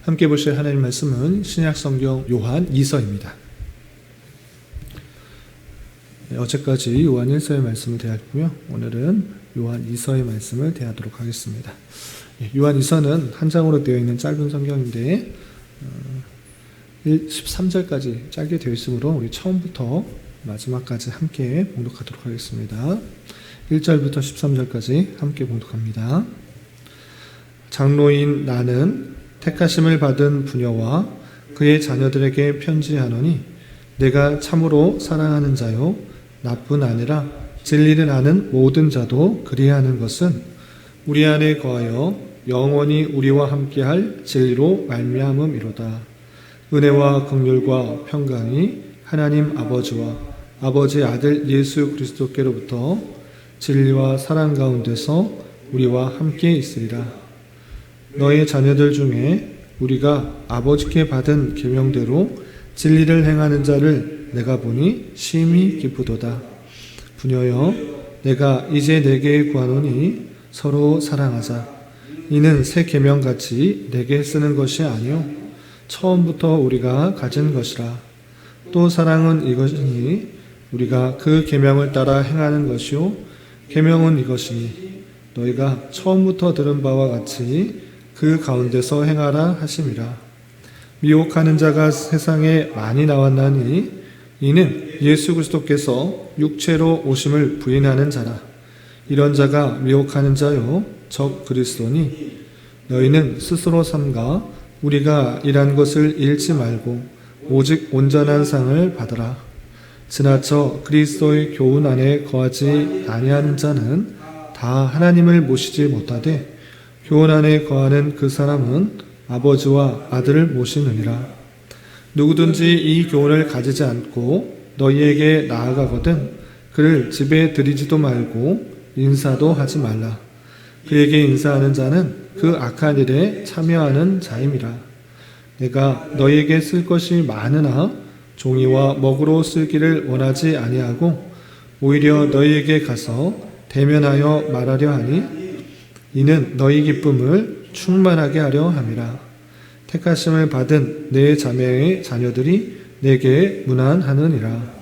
함께 보실 하나님 말씀은 신약성경 요한 2서입니다. 어제까지 요한 1서의 말씀을 대하였고요. 오늘은 요한 2서의 말씀을 대하도록 하겠습니다. 요한 2서는 한 장으로 되어 있는 짧은 성경인데 13절까지 짧게 되어 있으므로 우리 처음부터 마지막까지 함께 봉독하도록 하겠습니다. 1절부터 13절까지 함께 봉독합니다. 장로인 나는 택하심을 받은 부녀와 그의 자녀들에게 편지하노니 내가 참으로 사랑하는 자요 나뿐 아니라 진리를 아는 모든 자도 그리하는 것은 우리 안에 거하여 영원히 우리와 함께할 진리로 말미암음이로다. 은혜와 긍휼과 평강이 하나님 아버지와 아버지의 아들 예수 그리스도께로부터 진리와 사랑 가운데서 우리와 함께 있으리라. 너의 자녀들 중에 우리가 아버지께 받은 계명대로 진리를 행하는 자를 내가 보니 심히 기쁘도다. 부녀여, 내가 이제 내게 구하노니 서로 사랑하자. 이는 새 계명같이 내게 쓰는 것이 아니요 처음부터 우리가 가진 것이라. 또 사랑은 이것이니 우리가 그 계명을 따라 행하는 것이요 계명은 이것이니 너희가 처음부터 들은 바와 같이 그 가운데서 행하라 하심이라. 미혹하는 자가 세상에 많이 나왔나니 이는 예수 그리스도께서 육체로 오심을 부인하는 자라. 이런 자가 미혹하는 자요 적 그리스도니 너희는 스스로 삼가 우리가 일한 것을 잃지 말고 오직 온전한 상을 받으라. 지나쳐 그리스도의 교훈 안에 거하지 아니하는 자는 다 하나님을 모시지 못하되 교훈 안에 거하는 그 사람은 아버지와 아들을 모시느니라. 누구든지 이 교훈을 가지지 않고 너희에게 나아가거든 그를 집에 들이지도 말고 인사도 하지 말라. 그에게 인사하는 자는 그 악한 일에 참여하는 자임이라. 내가 너희에게 쓸 것이 많으나 종이와 먹으로 쓰기를 원하지 아니하고 오히려 너희에게 가서 대면하여 말하려 하니 이는 너희 기쁨을 충만하게 하려 함이라. 택하심을 받은 내 자매의 자녀들이 내게 문안하느니라.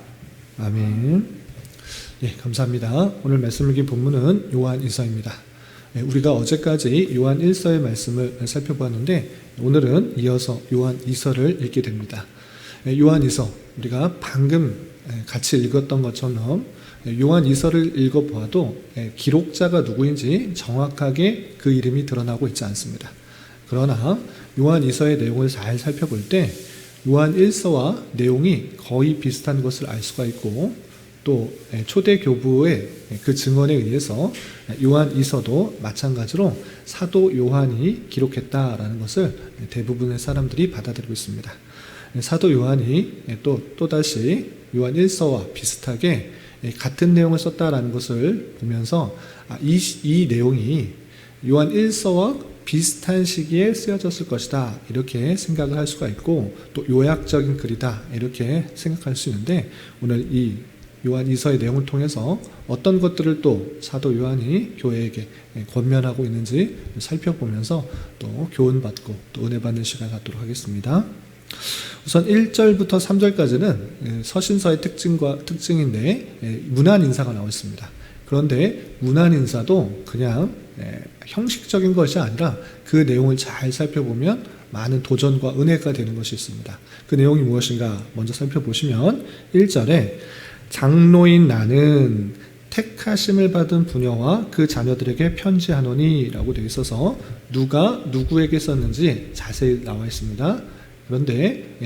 아멘. 감사합니다. 오늘 말씀 읽기 본문은 요한 1서입니다. 우리가 어제까지 요한 1서의 말씀을 살펴보았는데 오늘은 이어서 요한 2서를 읽게 됩니다. 요한 2서, 우리가 방금 같이 읽었던 것처럼 요한 2서를 읽어보아도 기록자가 누구인지 정확하게 그 이름이 드러나고 있지 않습니다. 그러나 요한 2서의 내용을 잘 살펴볼 때 요한 1서와 내용이 거의 비슷한 것을 알 수가 있고 또 초대 교부의 그 증언에 의해서 요한 2서도 마찬가지로 사도 요한이 기록했다라는 것을 대부분의 사람들이 받아들이고 있습니다. 사도 요한이 또다시 요한 1서와 비슷하게 같은 내용을 썼다라는 것을 보면서 이 내용이 요한 1서와 비슷한 시기에 쓰여졌을 것이다 이렇게 생각을 할 수가 있고 또 요약적인 글이다 이렇게 생각할 수 있는데 오늘 이 요한 2서의 내용을 통해서 어떤 것들을 또 사도 요한이 교회에게 권면하고 있는지 살펴보면서 또 교훈받고 또 은혜 받는 시간 갖도록 하겠습니다. 우선 1절부터 3절까지는 서신서의 특징인데 문안 인사가 나와 있습니다. 그런데 문안 인사도 그냥 형식적인 것이 아니라 그 내용을 잘 살펴보면 많은 도전과 은혜가 되는 것이 있습니다. 그 내용이 무엇인가 먼저 살펴보시면 1절에 장로인 나는 택하심을 받은 부녀와 그 자녀들에게 편지하노니 라고 되어 있어서 누가 누구에게 썼는지 자세히 나와 있습니다. 그런데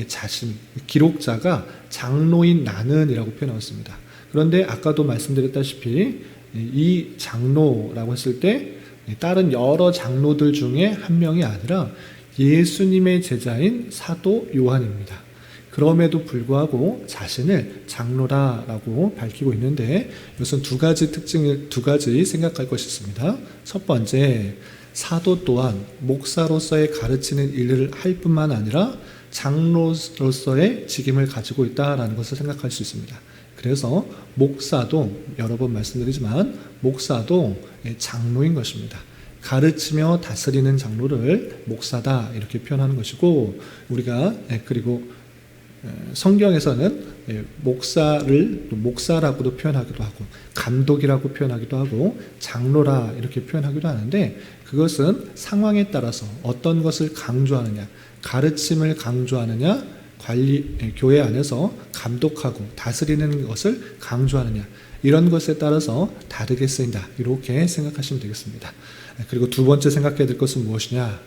기록자가 장로인 나는 이라고 표현하였습니다. 그런데 아까도 말씀드렸다시피 이 장로라고 했을 때 다른 여러 장로들 중에 한 명이 아니라 예수님의 제자인 사도 요한입니다. 그럼에도 불구하고 자신을 장로라고 밝히고 있는데 이것은 두 가지 생각할 것이 있습니다. 첫 번째, 사도 또한 목사로서의 가르치는 일을 할 뿐만 아니라 장로로서의 직임을 가지고 있다라는 것을 생각할 수 있습니다. 그래서 목사도 여러 번 말씀드리지만 목사도 장로인 것입니다. 가르치며 다스리는 장로를 목사다 이렇게 표현하는 것이고, 우리가 그리고 성경에서는 목사를 목사라고도 표현하기도 하고 감독이라고 표현하기도 하고 장로라 이렇게 표현하기도 하는데, 그것은 상황에 따라서 어떤 것을 강조하느냐, 가르침을 강조하느냐, 교회 안에서 감독하고 다스리는 것을 강조하느냐, 이런 것에 따라서 다르게 쓰인다 이렇게 생각하시면 되겠습니다. 그리고 두 번째 생각해야 될 것은 무엇이냐,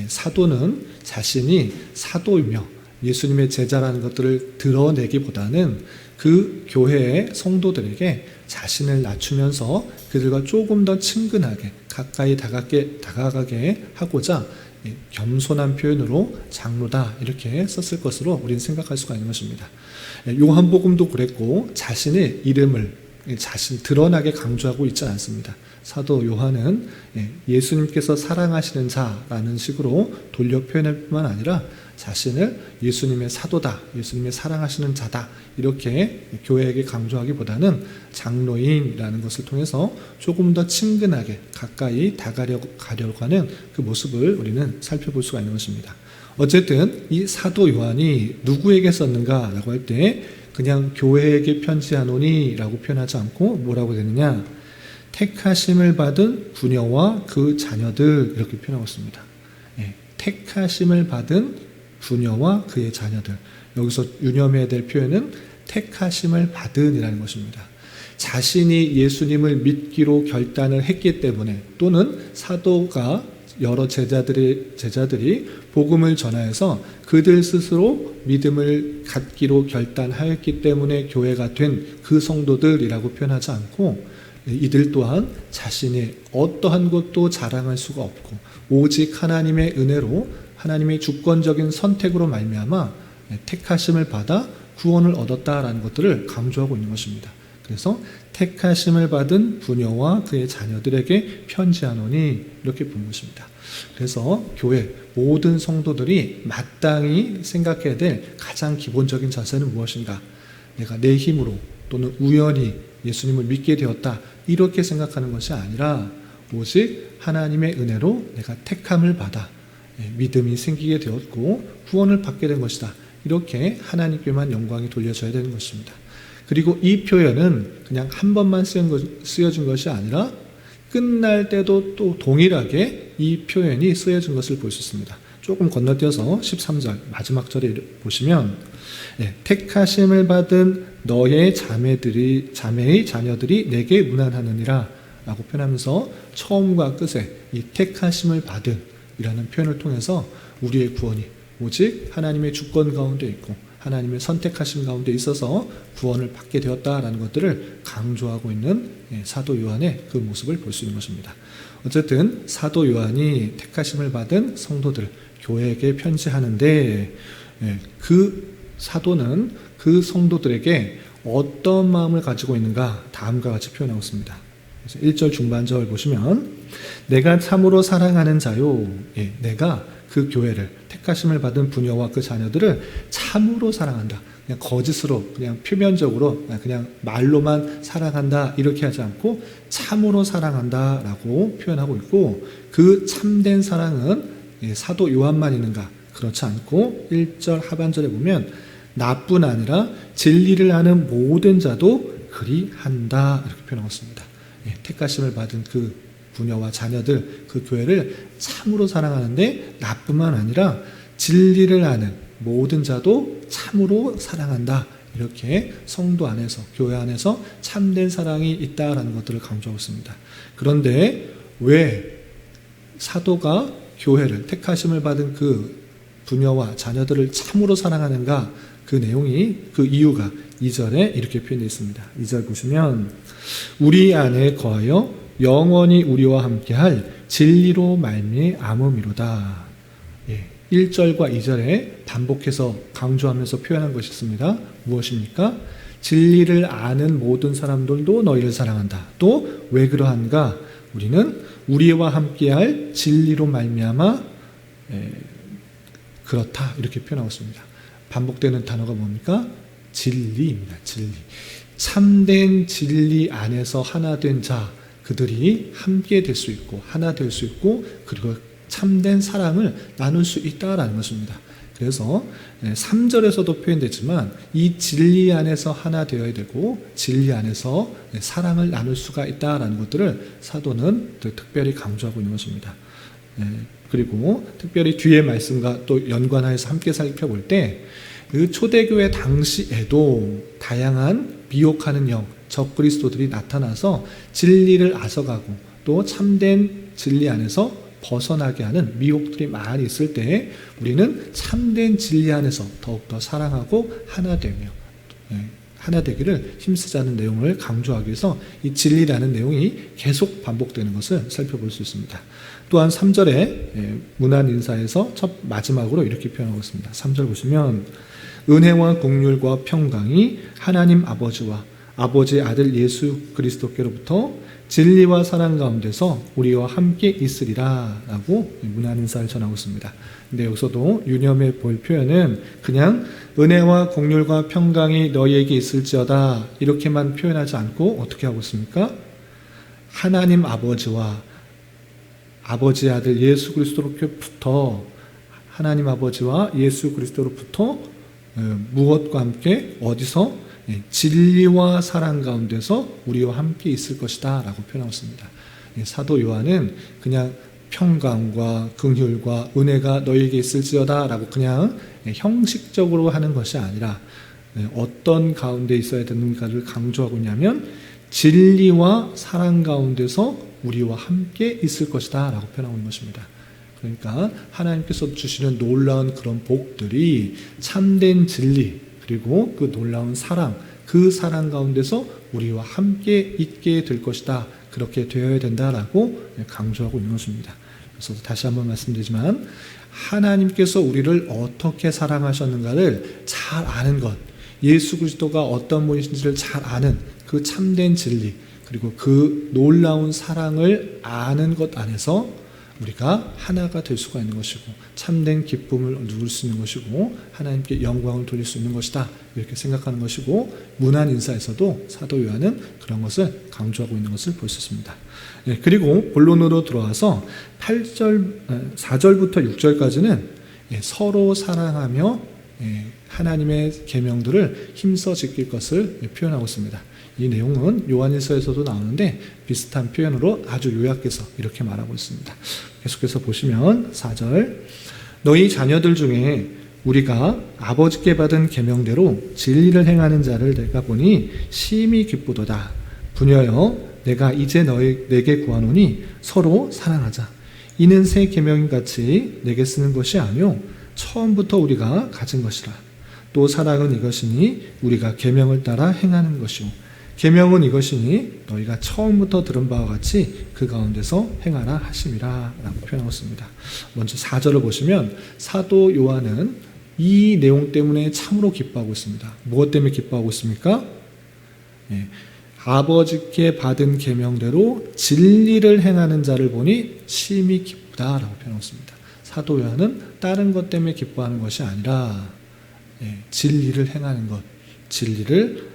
사도는 자신이 사도이며 예수님의 제자라는 것들을 드러내기보다는 그 교회의 성도들에게 자신을 낮추면서 그들과 조금 더 친근하게 가까이 다가가게 하고자 겸손한 표현으로 장로다 이렇게 썼을 것으로 우리는 생각할 수가 있는 것입니다. 요한복음도 그랬고 자신의 이름을 드러나게 강조하고 있지 않습니다. 사도 요한은 예수님께서 사랑하시는 자라는 식으로 돌려 표현할 뿐만 아니라 자신을 예수님의 사도다, 예수님의 사랑하시는 자다 이렇게 교회에게 강조하기보다는 장로인이라는 것을 통해서 조금 더 친근하게 가까이 다가려고 하는 그 모습을 우리는 살펴볼 수가 있는 것입니다. 어쨌든 이 사도 요한이 누구에게 썼는가라고 할 때 그냥 교회에게 편지하노니 라고 표현하지 않고 뭐라고 되느냐, 택하심을 받은 부녀와 그 자녀들 이렇게 표현하고 있습니다. 택하심을 받은 부녀와 그의 자녀들, 여기서 유념해야 될 표현은 택하심을 받은 이라는 것입니다. 자신이 예수님을 믿기로 결단을 했기 때문에, 또는 사도가 여러 제자들이 복음을 전하여서 그들 스스로 믿음을 갖기로 결단하였기 때문에 교회가 된 그 성도들이라고 표현하지 않고, 이들 또한 자신의 어떠한 것도 자랑할 수가 없고 오직 하나님의 은혜로, 하나님의 주권적인 선택으로 말미암아 택하심을 받아 구원을 얻었다라는 것들을 강조하고 있는 것입니다. 그래서 택하심을 받은 부녀와 그의 자녀들에게 편지하노니 이렇게 본 것입니다. 그래서 교회 모든 성도들이 마땅히 생각해야 될 가장 기본적인 자세는 무엇인가? 내가 내 힘으로 또는 우연히 예수님을 믿게 되었다 이렇게 생각하는 것이 아니라 오직 하나님의 은혜로 내가 택함을 받아 믿음이 생기게 되었고 구원을 받게 된 것이다, 이렇게 하나님께만 영광이 돌려져야 되는 것입니다. 그리고 이 표현은 그냥 한 번만 쓰여진 것이 아니라 끝날 때도 또 동일하게 이 표현이 쓰여진 것을 볼 수 있습니다. 조금 건너뛰어서 13절 마지막 절에 보시면 택하심을 받은 너의 자매의 자녀들이 내게 문안하느니라 라고 표현하면서 처음과 끝에 이 택하심을 받은 이라는 표현을 통해서 우리의 구원이 오직 하나님의 주권 가운데 있고 하나님의 선택하심 가운데 있어서 구원을 받게 되었다라는 것들을 강조하고 있는 사도 요한의 그 모습을 볼 수 있는 것입니다. 어쨌든 사도 요한이 택하심을 받은 성도들, 교회에게 편지하는데 그 사도는 그 성도들에게 어떤 마음을 가지고 있는가 다음과 같이 표현하고 있습니다. 그래서 1절 중반절 보시면 내가 참으로 사랑하는 자요, 내가 그 교회를, 택하심을 받은 부녀와 그 자녀들을 참으로 사랑한다. 그냥 거짓으로, 그냥 표면적으로, 그냥 말로만 사랑한다 이렇게 하지 않고 참으로 사랑한다 라고 표현하고 있고, 그 참된 사랑은 사도 요한만 있는가? 그렇지 않고 1절 하반절에 보면 나뿐 아니라 진리를 아는 모든 자도 그리한다 이렇게 표현하고 있습니다. 택하심을 받은 그 부녀와 자녀들, 그 교회를 참으로 사랑하는데 나뿐만 아니라 진리를 아는 모든 자도 참으로 사랑한다, 이렇게 성도 안에서, 교회 안에서 참된 사랑이 있다라는 것들을 강조하고 있습니다. 그런데 왜 사도가 교회를, 택하심을 받은 그 부녀와 자녀들을 참으로 사랑하는가? 그 내용이, 그 이유가 2절에 이렇게 표현되어 있습니다. 2절 보시면 우리 안에 거하여 영원히 우리와 함께할 진리로 말미암음이로다. 1절과 2절에 반복해서 강조하면서 표현한 것이 있습니다. 무엇입니까? 진리를 아는 모든 사람들도 너희를 사랑한다. 또 왜 그러한가? 우리는 우리와 함께할 진리로 말미암아 그렇다, 이렇게 표현하고 있습니다. 반복되는 단어가 뭡니까? 진리입니다. 진리. 참된 진리 안에서 하나 된 자, 그들이 함께 될 수 있고 하나 될 수 있고 그리고 참된 사랑을 나눌 수 있다라는 것입니다. 그래서 3절에서도 표현되지만 이 진리 안에서 하나 되어야 되고 진리 안에서 사랑을 나눌 수가 있다라는 것들을 사도는 특별히 강조하고 있는 것입니다. 그리고 특별히 뒤의 말씀과 또 연관하여서 함께 살펴볼 때 그 초대교회 당시에도 다양한 미혹하는 영, 적그리스도들이 나타나서 진리를 앗아가고 또 참된 진리 안에서 벗어나게 하는 미혹들이 많이 있을 때 우리는 참된 진리 안에서 더욱더 사랑하고 하나 되며 하나 되기를 힘쓰자는 내용을 강조하기 위해서 이 진리라는 내용이 계속 반복되는 것을 살펴볼 수 있습니다. 또한 3절에 문안 인사에서 마지막으로 이렇게 표현하고 있습니다. 3절 보시면 은혜와 긍휼과 평강이 하나님 아버지와 아버지의 아들 예수 그리스도께로부터 진리와 사랑 가운데서 우리와 함께 있으리라 라고 문안 인사를 전하고 있습니다. 근데 여기서도 유념해 볼 표현은 그냥 은혜와 긍휼과 평강이 너희에게 있을지어다 이렇게만 표현하지 않고 어떻게 하고 있습니까? 하나님 아버지와 아버지의 아들 예수 그리스도로부터 하나님 아버지와 예수 그리스도로부터 무엇과 함께 어디서 진리와 사랑 가운데서 우리와 함께 있을 것이다 라고 표현하였습니다. 사도 요한은 그냥 평강과 긍휼과 은혜가 너희에게 있을지어다 라고 그냥 형식적으로 하는 것이 아니라 어떤 가운데 있어야 되는가를 강조하고 있냐면 진리와 사랑 가운데서 우리와 함께 있을 것이다 라고 표현하고 있는 것입니다. 그러니까 하나님께서 주시는 놀라운 그런 복들이 참된 진리 그리고 그 놀라운 사랑, 그 사랑 가운데서 우리와 함께 있게 될 것이다. 그렇게 되어야 된다라고 강조하고 있는 것입니다. 그래서 다시 한번 말씀드리지만 하나님께서 우리를 어떻게 사랑하셨는가를 잘 아는 것, 예수 그리스도가 어떤 분이신지를 잘 아는 그 참된 진리 그리고 그 놀라운 사랑을 아는 것 안에서 우리가 하나가 될 수가 있는 것이고 참된 기쁨을 누릴 수 있는 것이고 하나님께 영광을 돌릴 수 있는 것이다 이렇게 생각하는 것이고 문안 인사에서도 사도 요한은 그런 것을 강조하고 있는 것을 볼 수 있습니다. 그리고 본론으로 들어와서 4절부터 6절까지는 서로 사랑하며 하나님의 계명들을 힘써 지킬 것을 표현하고 있습니다. 이 내용은 요한일서에서도 나오는데 비슷한 표현으로 아주 요약해서 이렇게 말하고 있습니다. 계속해서 보시면 4절 너희 자녀들 중에 우리가 아버지께 받은 계명대로 진리를 행하는 자를 내가 보니 심히 기쁘도다. 부녀여 내가 이제 내게 구하노니 서로 사랑하자. 이는 새 계명같이 내게 쓰는 것이 아니요 처음부터 우리가 가진 것이라. 또 사랑은 이것이니 우리가 계명을 따라 행하는 것이요 계명은 이것이니 너희가 처음부터 들은 바와 같이 그 가운데서 행하라 하심이라 라고 표현하고 있습니다. 먼저 4절을 보시면 사도 요한은 이 내용 때문에 참으로 기뻐하고 있습니다. 무엇 때문에 기뻐하고 있습니까? 아버지께 받은 계명대로 진리를 행하는 자를 보니 심히 기쁘다라고 표현하고 있습니다. 사도 요한은 다른 것 때문에 기뻐하는 것이 아니라 진리를 행하는 것, 진리를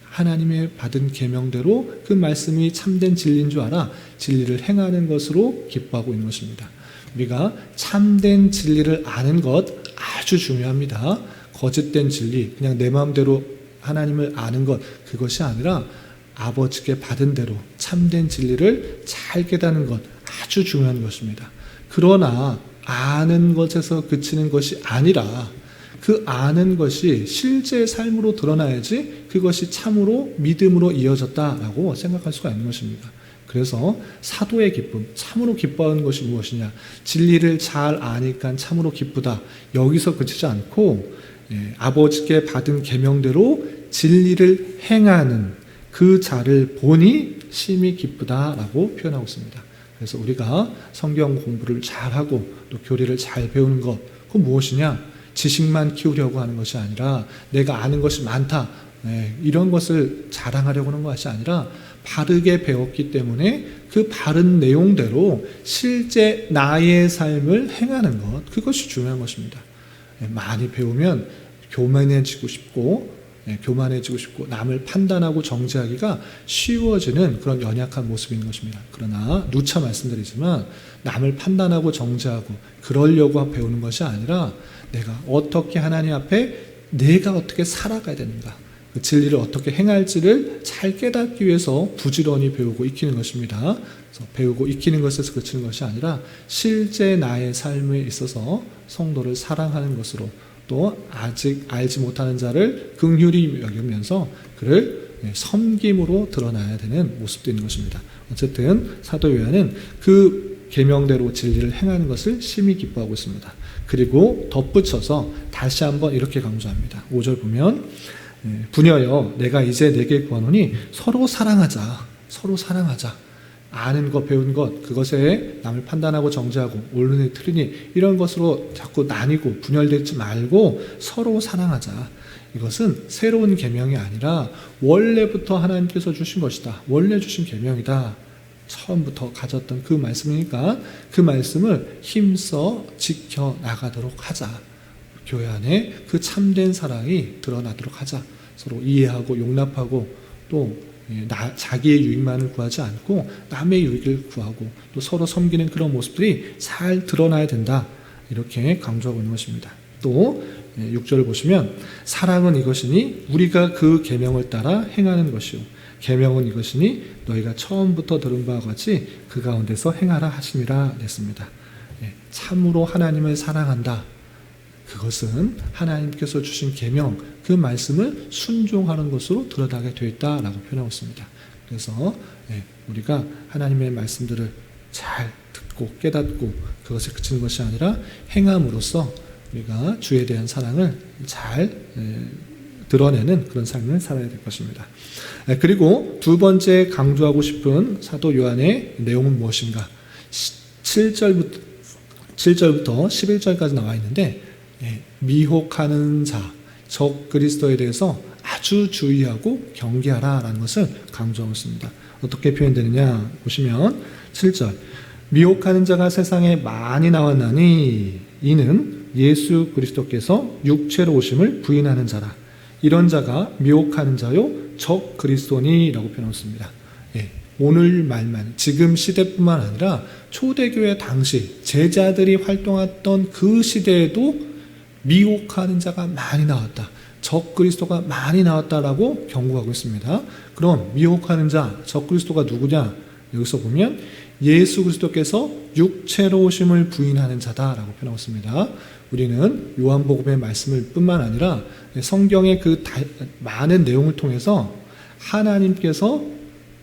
하나님의 받은 계명대로 그 말씀이 참된 진리인 줄 알아 진리를 행하는 것으로 기뻐하고 있는 것입니다. 우리가 참된 진리를 아는 것 아주 중요합니다. 거짓된 진리, 그냥 내 마음대로 하나님을 아는 것 그것이 아니라 아버지께 받은 대로 참된 진리를 잘 깨닫는 것 아주 중요한 것입니다. 그러나 아는 것에서 그치는 것이 아니라 그 아는 것이 실제 삶으로 드러나야지 그것이 참으로 믿음으로 이어졌다라고 생각할 수가 있는 것입니다. 그래서 사도의 기쁨, 참으로 기뻐하는 것이 무엇이냐? 진리를 잘 아니까 참으로 기쁘다. 여기서 그치지 않고 아버지께 받은 계명대로 진리를 행하는 그 자를 보니 심히 기쁘다라고 표현하고 있습니다. 그래서 우리가 성경 공부를 잘하고 또 교리를 잘 배우는 것, 그건 무엇이냐? 지식만 키우려고 하는 것이 아니라 내가 아는 것이 많다. 이런 것을 자랑하려고 하는 것이 아니라 바르게 배웠기 때문에 그 바른 내용대로 실제 나의 삶을 행하는 것, 그것이 중요한 것입니다. 많이 배우면 교만해지고 싶고 교만해지고 싶고 남을 판단하고 정죄하기가 쉬워지는 그런 연약한 모습인 것입니다. 그러나 누차 말씀드리지만 남을 판단하고 정죄하고 그러려고 배우는 것이 아니라 내가 어떻게 하나님 앞에 내가 어떻게 살아가야 되는가, 그 진리를 어떻게 행할지를 잘 깨닫기 위해서 부지런히 배우고 익히는 것입니다. 그래서 배우고 익히는 것에서 그치는 것이 아니라 실제 나의 삶에 있어서 성도를 사랑하는 것으로, 또 아직 알지 못하는 자를 긍휼히 여기면서 그를 섬김으로 드러나야 되는 모습도 있는 것입니다. 어쨌든 사도 요한은 그 계명대로 진리를 행하는 것을 심히 기뻐하고 있습니다. 그리고 덧붙여서 다시 한번 이렇게 강조합니다. 5절 보면 부녀여 내가 이제 내게 구하노니 서로 사랑하자. 서로 사랑하자. 아는 것, 배운 것, 그것에 남을 판단하고 정죄하고 옳으니 틀리니 이런 것으로 자꾸 나뉘고 분열되지 말고 서로 사랑하자. 이것은 새로운 계명이 아니라 원래부터 하나님께서 주신 것이다. 원래 주신 계명이다. 처음부터 가졌던 그 말씀이니까 그 말씀을 힘써 지켜나가도록 하자. 교회 안에 그 참된 사랑이 드러나도록 하자. 서로 이해하고 용납하고 또 자기의 유익만을 구하지 않고 남의 유익을 구하고 또 서로 섬기는 그런 모습들이 잘 드러나야 된다. 이렇게 강조하고 있는 것입니다. 또 6절을 보시면 사랑은 이것이니 우리가 그 계명을 따라 행하는 것이요 계명은 이것이니 너희가 처음부터 들은 바와 같이 그 가운데서 행하라 하심이라 냈습니다. 참으로 하나님을 사랑한다. 그것은 하나님께서 주신 계명, 그 말씀을 순종하는 것으로 드러나게 되어 있다라고 표현하고 있습니다. 그래서 우리가 하나님의 말씀들을 잘 듣고 깨닫고 그것에 그치는 것이 아니라 행함으로써 우리가 주에 대한 사랑을 잘 드러내는 그런 삶을 살아야 될 것입니다. 그리고 두 번째 강조하고 싶은 사도 요한의 내용은 무엇인가? 7절부터 11절까지 나와 있는데 미혹하는 자, 적 그리스도에 대해서 아주 주의하고 경계하라라는 것을 강조하고 있습니다. 어떻게 표현되느냐 보시면 7절 미혹하는 자가 세상에 많이 나왔나니 이는 예수 그리스도께서 육체로 오심을 부인하는 자라. 이런 자가 미혹하는 자요 적 그리스도니라고 표현했습니다. 오늘 말만 지금 시대뿐만 아니라 초대교회 당시 제자들이 활동했던 그 시대에도 미혹하는 자가 많이 나왔다. 적 그리스도가 많이 나왔다라고 경고하고 있습니다. 그럼 미혹하는 자, 적 그리스도가 누구냐? 여기서 보면 예수 그리스도께서 육체로 오심을 부인하는 자다라고 표현하고 있습니다. 우리는 요한복음의 말씀을 뿐만 아니라 성경의 그 많은 내용을 통해서 하나님께서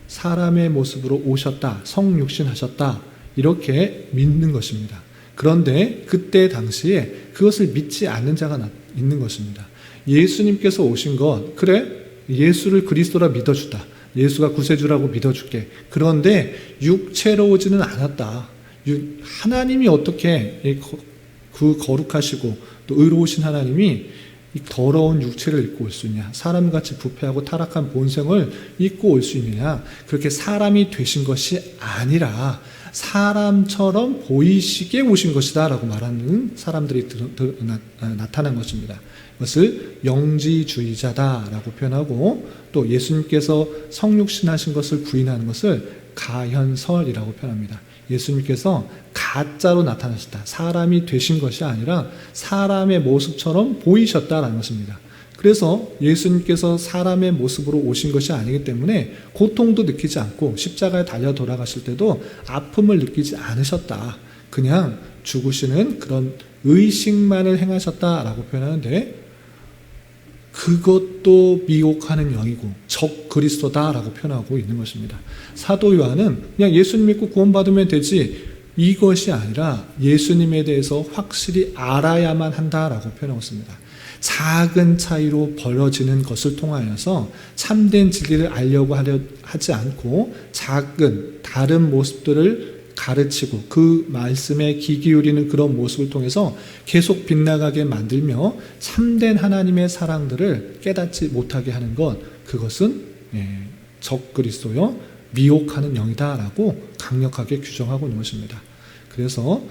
사람의 모습으로 오셨다, 성육신하셨다 이렇게 믿는 것입니다. 그런데 그때 당시에 그것을 믿지 않는 자가 있는 것입니다. 예수님께서 오신 것, 그래 예수를 그리스도라 믿어주다. 예수가 구세주라고 믿어줄게. 그런데 육체로 오지는 않았다. 하나님이 어떻게 그 거룩하시고 또 의로우신 하나님이 이 더러운 육체를 입고 올 수 있냐? 사람같이 부패하고 타락한 본성을 입고 올 수 있느냐? 그렇게 사람이 되신 것이 아니라 사람처럼 보이시게 오신 것이다 라고 말하는 사람들이 나타난 것입니다. 그것을 영지주의자다라고 표현하고 또 예수님께서 성육신하신 것을 부인하는 것을 가현설이라고 표현합니다. 예수님께서 가짜로 나타나셨다. 사람이 되신 것이 아니라 사람의 모습처럼 보이셨다라는 것입니다. 그래서 예수님께서 사람의 모습으로 오신 것이 아니기 때문에 고통도 느끼지 않고 십자가에 달려 돌아가실 때도 아픔을 느끼지 않으셨다. 그냥 죽으시는 그런 의식만을 행하셨다라고 표현하는데 그것도 미혹하는 영이고 적 그리스도다라고 표현하고 있는 것입니다. 사도 요한은 그냥 예수님 믿고 구원받으면 되지 이것이 아니라 예수님에 대해서 확실히 알아야만 한다라고 표현하고 있습니다. 작은 차이로 벌어지는 것을 통하여서 참된 진리를 알려고 하지 않고 작은 다른 모습들을 가르치고 그 말씀에 귀 기울이는 그런 모습을 통해서 계속 빗나가게 만들며 참된 하나님의 사랑들을 깨닫지 못하게 하는 것, 그것은 적 그리스도요 미혹하는 영이다라고 강력하게 규정하고 있는 것입니다. 그래서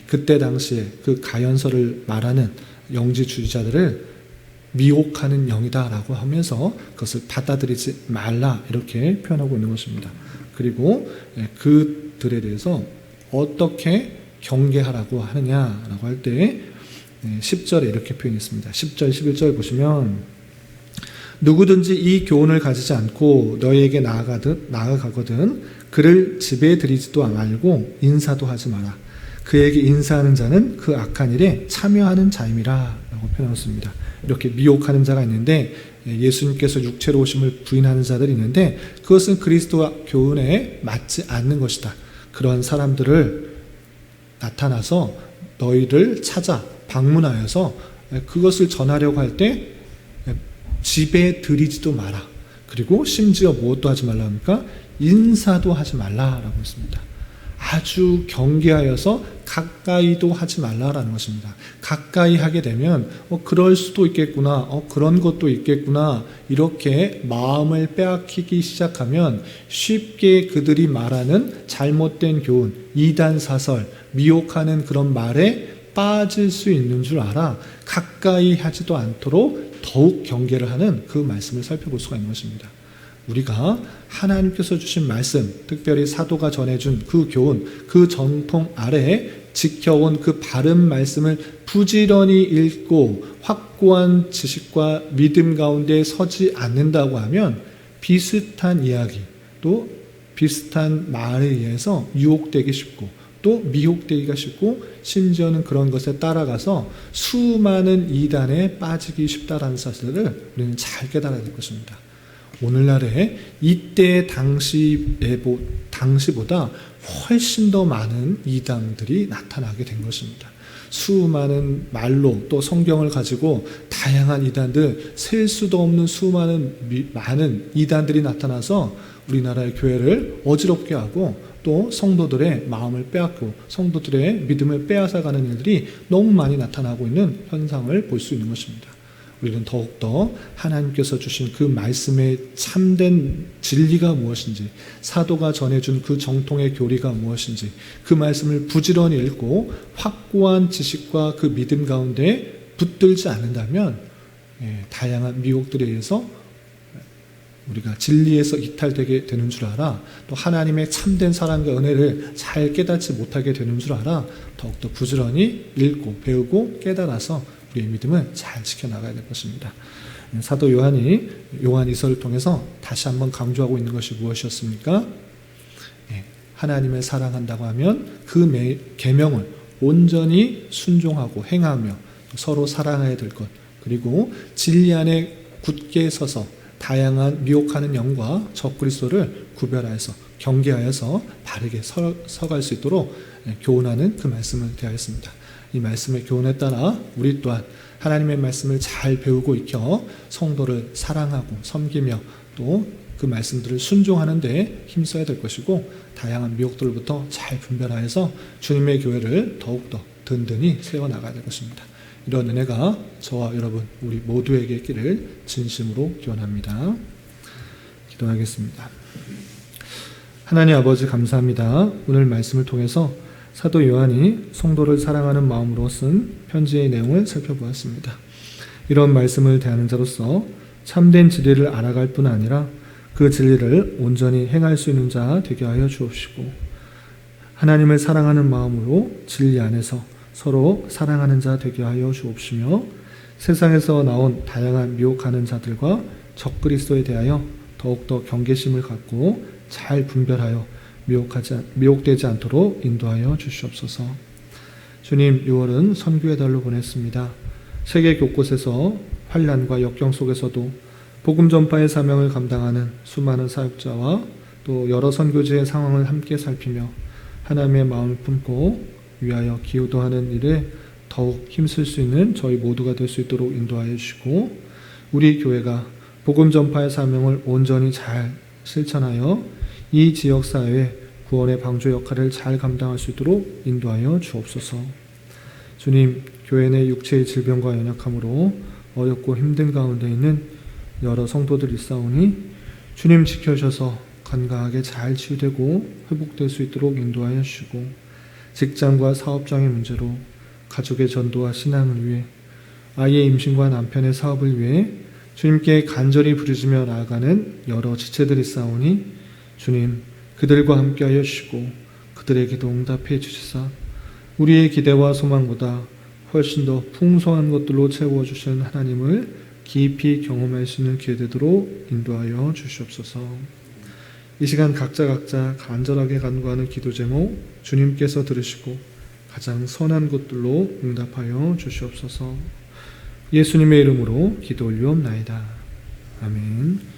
그때 당시에 그 가연설을 말하는 영지주의자들을 미혹하는 영이다라고 하면서 그것을 받아들이지 말라 이렇게 표현하고 있는 것입니다. 그리고 그들에 대해서 어떻게 경계하라고 하느냐라고 할 때 10절에 이렇게 표현했습니다. 10절, 11절 보시면 누구든지 이 교훈을 가지지 않고 너희에게 나아가거든 그를 집에 들이지도 말고 인사도 하지 마라. 그에게 인사하는 자는 그 악한 일에 참여하는 자임이라 라고 표현했습니다. 이렇게 미혹하는 자가 있는데 예수님께서 육체로 오심을 부인하는 자들이 있는데 그것은 그리스도와 교훈에 맞지 않는 것이다. 그런 사람들을 나타나서 너희를 찾아 방문하여서 그것을 전하려고 할 때 집에 들이지도 마라. 그리고 심지어 무엇도 하지 말라 합니까? 인사도 하지 말라라고 했습니다. 아주 경계하여서 가까이도 하지 말라라는 것입니다. 가까이 하게 되면 그럴 수도 있겠구나, 그런 것도 있겠구나 이렇게 마음을 빼앗기기 시작하면 쉽게 그들이 말하는 잘못된 교훈, 이단 사설, 미혹하는 그런 말에 빠질 수 있는 줄 알아 가까이 하지도 않도록 더욱 경계를 하는 그 말씀을 살펴볼 수가 있는 것입니다. 우리가 하나님께서 주신 말씀, 특별히 사도가 전해준 그 교훈, 그 전통 아래에 지켜온 그 바른 말씀을 부지런히 읽고 확고한 지식과 믿음 가운데 서지 않는다고 하면 비슷한 이야기, 또 비슷한 말에 의해서 유혹되기 쉽고 또 미혹되기가 쉽고 심지어는 그런 것에 따라가서 수많은 이단에 빠지기 쉽다라는 사실을 우리는 잘 깨달아야 될 것입니다. 오늘날에 이때 당시보다 훨씬 더 많은 이단들이 나타나게 된 것입니다. 수많은 말로 또 성경을 가지고 다양한 이단들, 셀 수도 없는 많은 이단들이 나타나서 우리나라의 교회를 어지럽게 하고 또 성도들의 마음을 빼앗고 성도들의 믿음을 빼앗아가는 일들이 너무 많이 나타나고 있는 현상을 볼 수 있는 것입니다. 우리는 더욱더 하나님께서 주신 그 말씀의 참된 진리가 무엇인지, 사도가 전해준 그 정통의 교리가 무엇인지 그 말씀을 부지런히 읽고 확고한 지식과 그 믿음 가운데 붙들지 않는다면 다양한 미혹들에 의해서 우리가 진리에서 이탈되게 되는 줄 알아. 또 하나님의 참된 사랑과 은혜를 잘 깨닫지 못하게 되는 줄 알아. 더욱더 부지런히 읽고 배우고 깨달아서 우리의 믿음을 잘 지켜나가야 될 것입니다. 사도 요한이 요한 이서를 통해서 다시 한번 강조하고 있는 것이 무엇이었습니까? 하나님을 사랑한다고 하면 그 계명을 온전히 순종하고 행하며 서로 사랑해야 될 것, 그리고 진리 안에 굳게 서서 다양한 미혹하는 영과 적그리스도를 구별하여서 경계하여서 바르게 서갈 수 있도록 교훈하는 그 말씀을 대하였습니다. 이 말씀의 교훈에 따라 우리 또한 하나님의 말씀을 잘 배우고 익혀 성도를 사랑하고 섬기며 또 그 말씀들을 순종하는 데 힘써야 될 것이고, 다양한 미혹들로부터 잘 분별하여서 주님의 교회를 더욱더 든든히 세워나가야 될 것입니다. 이런 은혜가 저와 여러분 우리 모두에게 있기를 진심으로 기원합니다. 기도하겠습니다. 하나님 아버지 감사합니다. 오늘 말씀을 통해서 사도 요한이 성도를 사랑하는 마음으로 쓴 편지의 내용을 살펴보았습니다. 이런 말씀을 대하는 자로서 참된 진리를 알아갈 뿐 아니라 그 진리를 온전히 행할 수 있는 자 되게 하여 주옵시고, 하나님을 사랑하는 마음으로 진리 안에서 서로 사랑하는 자 되게 하여 주옵시며, 세상에서 나온 다양한 미혹하는 자들과 적그리스도에 대하여 더욱더 경계심을 갖고 잘 분별하여 미혹되지 않도록 인도하여 주시옵소서. 주님, 6월은 선교의 달로 보냈습니다. 세계 곳곳에서 환난과 역경 속에서도 복음 전파의 사명을 감당하는 수많은 사역자와 또 여러 선교지의 상황을 함께 살피며 하나님의 마음을 품고 위하여 기도하는 일에 더욱 힘쓸 수 있는 저희 모두가 될 수 있도록 인도하여 주시고, 우리 교회가 복음 전파의 사명을 온전히 잘 실천하여 이 지역사회의 구원의 방주 역할을 잘 감당할 수 있도록 인도하여 주옵소서. 주님, 교회 내 육체의 질병과 연약함으로 어렵고 힘든 가운데 있는 여러 성도들이 있사오니 주님 지켜주셔서 건강하게 잘 치유되고 회복될 수 있도록 인도하여 주시고, 직장과 사업장의 문제로 가족의 전도와 신앙을 위해 아이의 임신과 남편의 사업을 위해 주님께 간절히 부르짖며 나아가는 여러 지체들이 있사오니 주님 그들과 함께하여 주시고 그들에게도 응답해 주시사 우리의 기대와 소망보다 훨씬 더 풍성한 것들로 채워주신 하나님을 깊이 경험할 수 있는 기회 되도록 인도하여 주시옵소서. 이 시간 각자 간절하게 간구하는 기도 제목 주님께서 들으시고 가장 선한 것들로 응답하여 주시옵소서. 예수님의 이름으로 기도 올리옵나이다. 아멘.